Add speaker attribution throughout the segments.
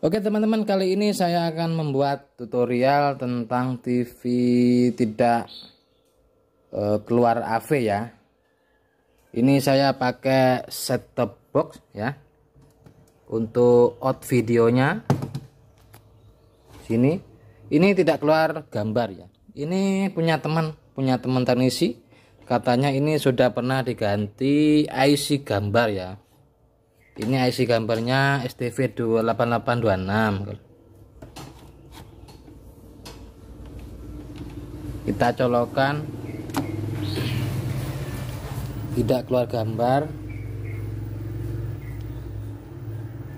Speaker 1: Oke teman-teman, kali ini saya akan membuat tutorial tentang TV tidak keluar AV ya. Ini saya pakai set top box ya. Untuk out videonya sini, ini tidak keluar gambar ya. Ini punya teman teknisi, katanya ini sudah pernah diganti IC gambar ya. Ini IC gambarnya STV 28826. Kita colokan, tidak keluar gambar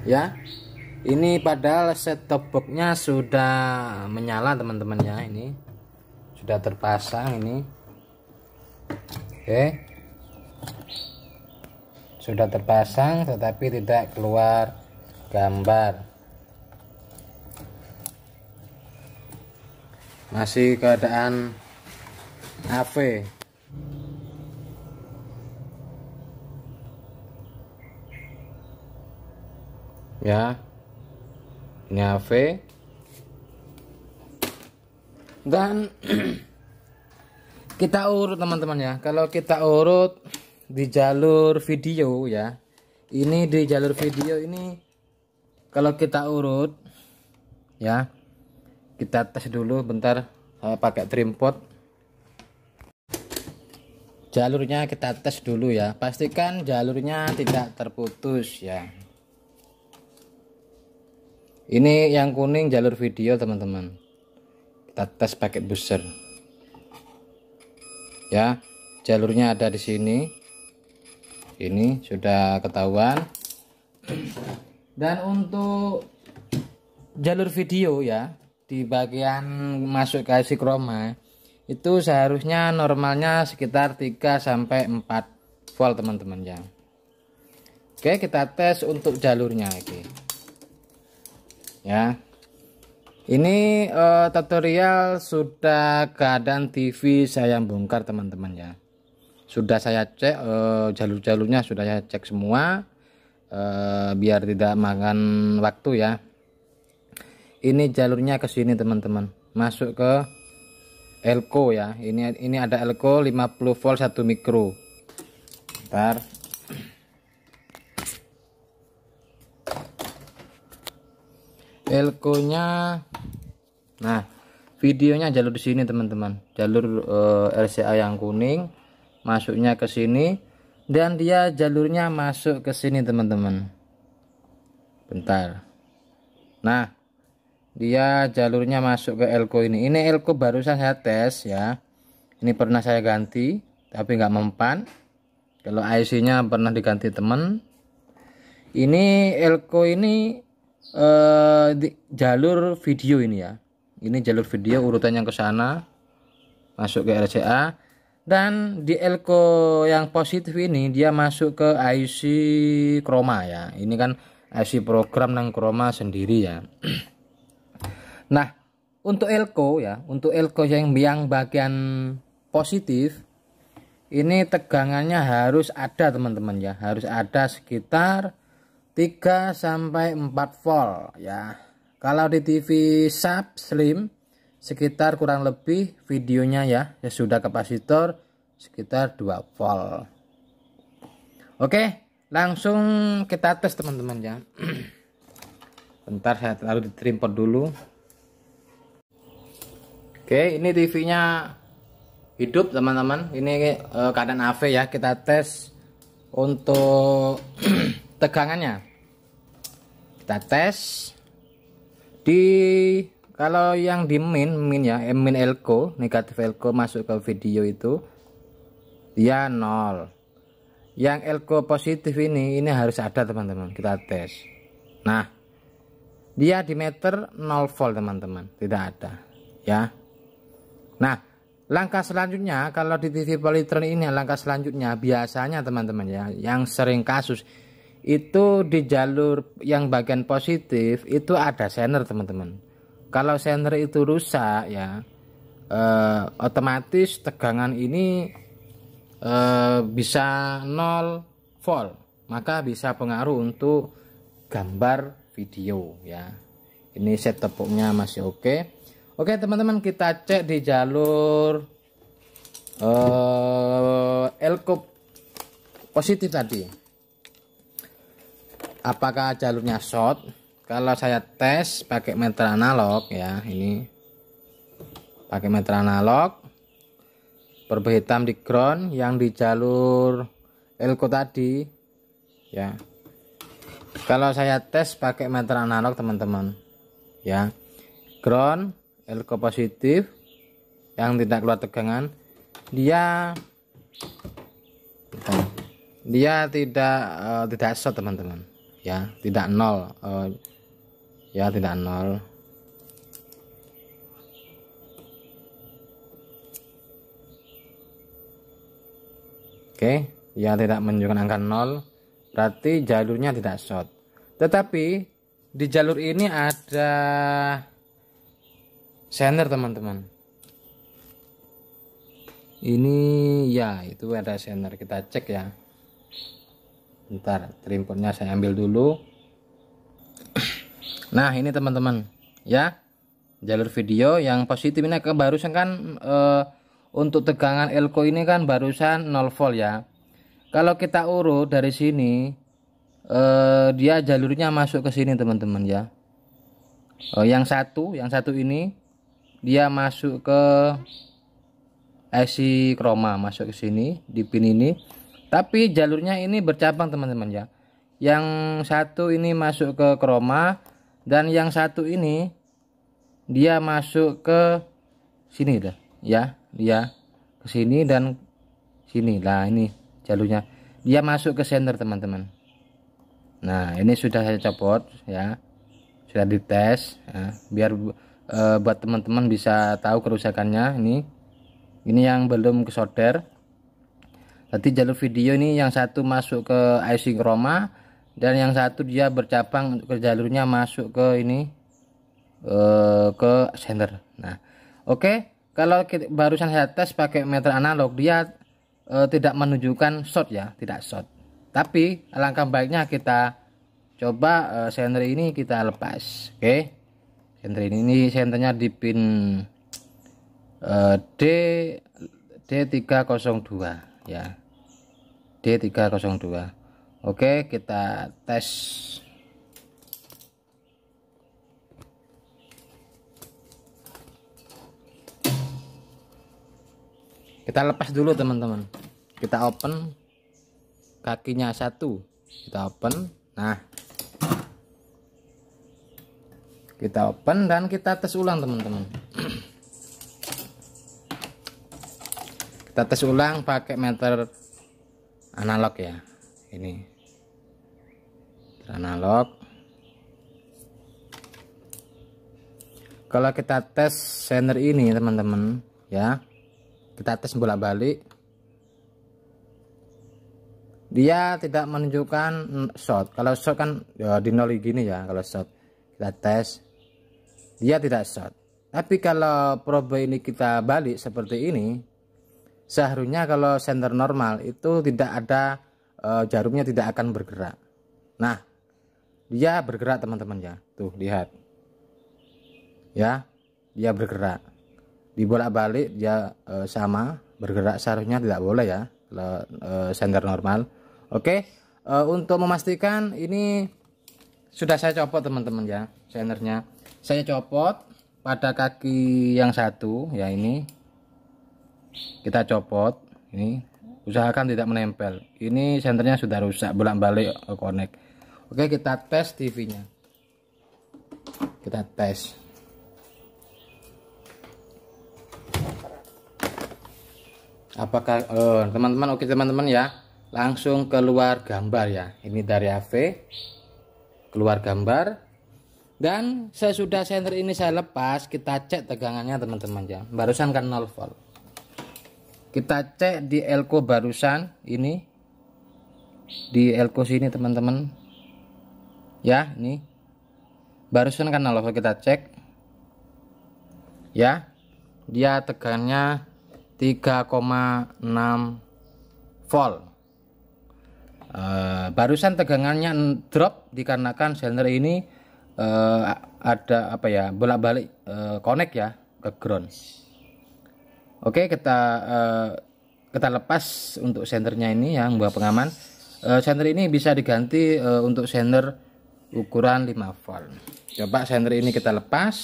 Speaker 1: ya. Ini padahal set top boxnya sudah menyala teman-teman ya. Ini sudah terpasang ini. Oke, sudah terpasang tetapi tidak keluar gambar, masih keadaan AV ya. Ini AV dan kita urut teman-teman ya. Kalau kita urut di jalur video ya, ini di jalur video ini kalau kita urut ya, kita tes dulu bentar. Saya pakai tripod, jalurnya kita tes dulu ya, pastikan jalurnya tidak terputus ya. Ini yang kuning jalur video teman-teman, kita tes pakai buzzer ya. Jalurnya ada di sini, ini sudah ketahuan. Dan untuk jalur video ya, di bagian masuk ke IC chroma itu seharusnya normalnya sekitar 3 sampai 4 volt teman-teman ya. Oke, kita tes untuk jalurnya oke ya. Ini tutorial sudah keadaan TV saya bongkar teman-teman ya. Sudah saya cek jalur-jalurnya, sudah saya cek semua biar tidak makan waktu ya. Ini jalurnya ke sini teman-teman, masuk ke elko ya. Ini ada elko 50 volt 1 mikro. Bentar. Elko-nya, nah videonya jalur di sini teman-teman, jalur RCA yang kuning masuknya ke sini, dan dia jalurnya masuk ke sini teman-teman. Bentar. Nah, dia jalurnya masuk ke elko ini. Ini elko barusan saya tes ya. Ini pernah saya ganti tapi nggak mempan. Kalau IC-nya pernah diganti teman. Ini elko ini jalur video ini ya. Ini jalur video urutannya ke sana, masuk ke RCA. Dan di elko yang positif ini dia masuk ke IC chroma ya. Ini kan IC program dan chroma sendiri ya. Nah, untuk elko ya, untuk elko yang bagian positif ini tegangannya harus ada teman-teman ya, harus ada sekitar 3 sampai 4 volt ya. Kalau di TV sub slim sekitar kurang lebih videonya ya sudah kapasitor sekitar 2 volt. Oke, langsung kita tes teman-teman ya. Bentar, saya taruh di tripod dulu. Oke, ini TV-nya hidup teman-teman. Ini keadaan AV ya. Kita tes untuk tegangannya. Kita tes di, kalau yang di min ya, min elko, negatif elko masuk ke video itu dia 0. Yang elko positif ini harus ada teman-teman. Kita tes. Nah, dia di meter 0 volt teman-teman, tidak ada ya. Nah, langkah selanjutnya kalau di TV Polytron ini, langkah selanjutnya biasanya teman-teman ya, yang sering kasus itu di jalur yang bagian positif itu ada sender teman-teman. Kalau sender itu rusak ya, otomatis tegangan ini bisa 0 volt, maka bisa pengaruh untuk gambar video ya. Ini set tepungnya masih oke. Oke teman-teman, kita cek di jalur elko positif tadi, apakah jalurnya short. Kalau saya tes pakai meter analog ya, ini pakai meter analog, perbah hitam di ground yang di jalur elko tadi ya. Kalau saya tes pakai meter analog teman-teman ya, ground elko positif yang tidak keluar tegangan, dia tidak short teman-teman ya, tidak nol ya, tidak nol. Oke, ya tidak menunjukkan angka 0, berarti jalurnya tidak short. Tetapi di jalur ini ada sender teman-teman. Ini ya, itu ada sender, kita cek ya. Bentar, trimpodnya saya ambil dulu. Nah ini teman-teman ya, jalur video yang positif ini barusan kan untuk tegangan elko ini kan barusan 0 volt ya. Kalau kita urut dari sini dia jalurnya masuk ke sini teman-teman ya. Yang satu ini dia masuk ke IC chroma, masuk ke sini di pin ini. Tapi jalurnya ini bercabang teman-teman ya. Yang satu ini masuk ke chroma dan yang satu ini dia masuk ke sini dah ya, dia ke sini dan sini lah, ini jalurnya dia masuk ke sender teman-teman. Nah ini sudah saya copot ya, sudah dites ya, biar buat teman-teman bisa tahu kerusakannya. Ini yang belum kesolder. Tadi jalur video ini yang satu masuk ke IC chroma dan yang satu dia bercabang ke jalurnya masuk ke ini ke sender. Nah oke, kalau barusan saya tes pakai meter analog, dia tidak menunjukkan short ya, tidak short. Tapi alangkah baiknya kita coba sender ini kita lepas. Oke, sender ini sendernya di pin D302 ya, D302. Oke, kita tes. Kita lepas dulu teman-teman, kita open kakinya satu, kita open. Nah kita open dan kita tes ulang teman-teman. Kita tes ulang pakai meter analog ya, ini analog. Kalau kita tes sender ini teman-teman ya, kita tes bolak-balik, dia tidak menunjukkan short. Kalau short kan ya di nol gini ya, kalau short kita tes dia tidak short. Tapi kalau probe ini kita balik seperti ini, seharusnya kalau sender normal itu tidak ada jarumnya tidak akan bergerak. Nah dia bergerak teman-teman ya, tuh lihat ya, dia bergerak, dibolak-balik dia sama bergerak. Seharusnya tidak boleh ya kalau sender normal. Oke, untuk memastikan ini sudah saya copot teman-teman ya, sendernya saya copot pada kaki yang satu ya, ini kita copot, ini usahakan tidak menempel. Ini sendernya sudah rusak, bolak-balik connect. Oke, kita tes TV-nya, kita tes. Apakah teman-teman oke teman-teman ya, langsung keluar gambar ya. Ini dari AV keluar gambar, dan sesudah sender ini saya lepas, kita cek tegangannya teman-teman ya. Barusan kan 0 volt. Kita cek di elko barusan ini, di elko sini teman-teman ya, ini barusan kan 0 volt. Kita cek ya, dia tegangannya 3,6 volt. Barusan tegangannya drop dikarenakan sender ini ada apa ya, bolak-balik connect ya ke ground. Oke, kita lepas untuk senternya ini yang buah pengaman. Senter ini bisa diganti untuk senter ukuran 5 volt. Coba senter ini kita lepas.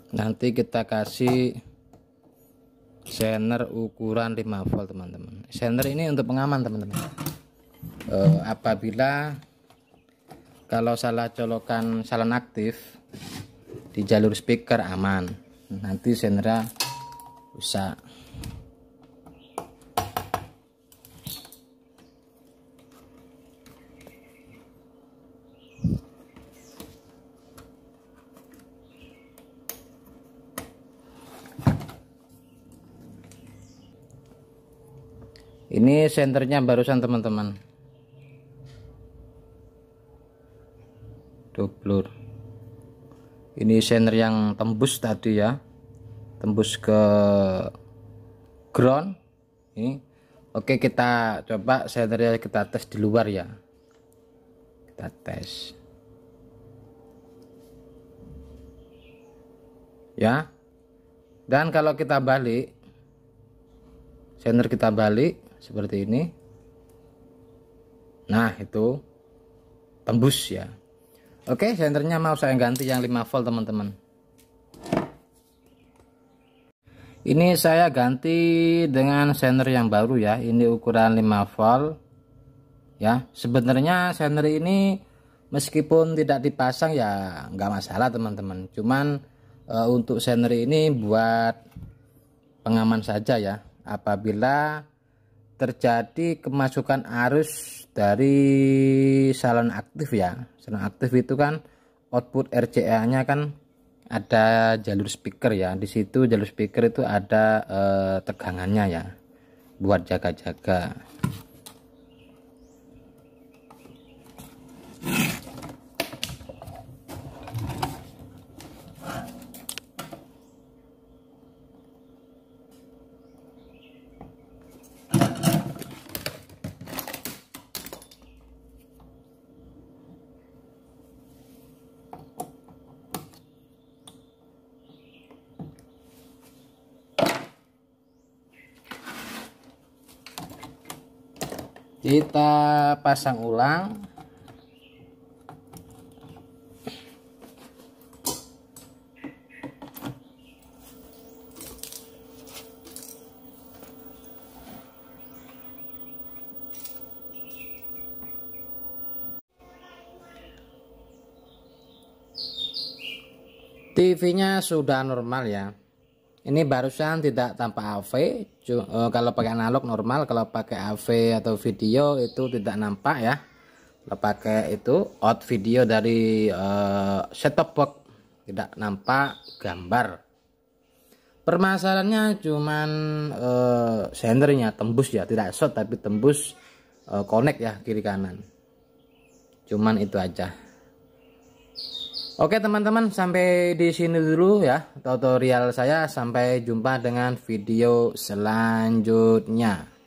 Speaker 1: Nanti kita kasih senter ukuran 5 volt teman-teman. Senter ini untuk pengaman teman-teman. Apabila kalau salah colokan salon aktif di jalur speaker aman, nanti senternya rusak. Ini senternya barusan teman-teman, doublur. Ini senter yang tembus tadi ya, tembus ke ground ini. Oke, kita coba senternya kita tes di luar ya, kita tes ya. Dan kalau kita balik, senter kita balik seperti ini, nah itu tembus ya. Oke, senternya mau saya ganti yang 5 volt teman-teman. Ini saya ganti dengan senter yang baru ya, ini ukuran 5 volt ya. Sebenarnya senter ini meskipun tidak dipasang ya nggak masalah teman-teman, cuman untuk senter ini buat pengaman saja ya. Apabila terjadi kemasukan arus dari salon aktif ya, salon aktif itu kan output RCA nya kan ada jalur speaker ya, di situ jalur speaker itu ada tegangannya ya, buat jaga-jaga. Kita pasang ulang. TV-nya sudah normal ya. Ini barusan tidak tanpa AV. Kalau pakai analog normal, kalau pakai AV atau video itu tidak nampak ya. Kalau pakai itu out video dari set-top box tidak nampak gambar. Permasalahannya cuman sendernya tembus ya, tidak short tapi tembus connect ya kiri kanan. Cuman itu aja. Oke teman-teman, sampai di sini dulu ya tutorial saya. Sampai jumpa dengan video selanjutnya.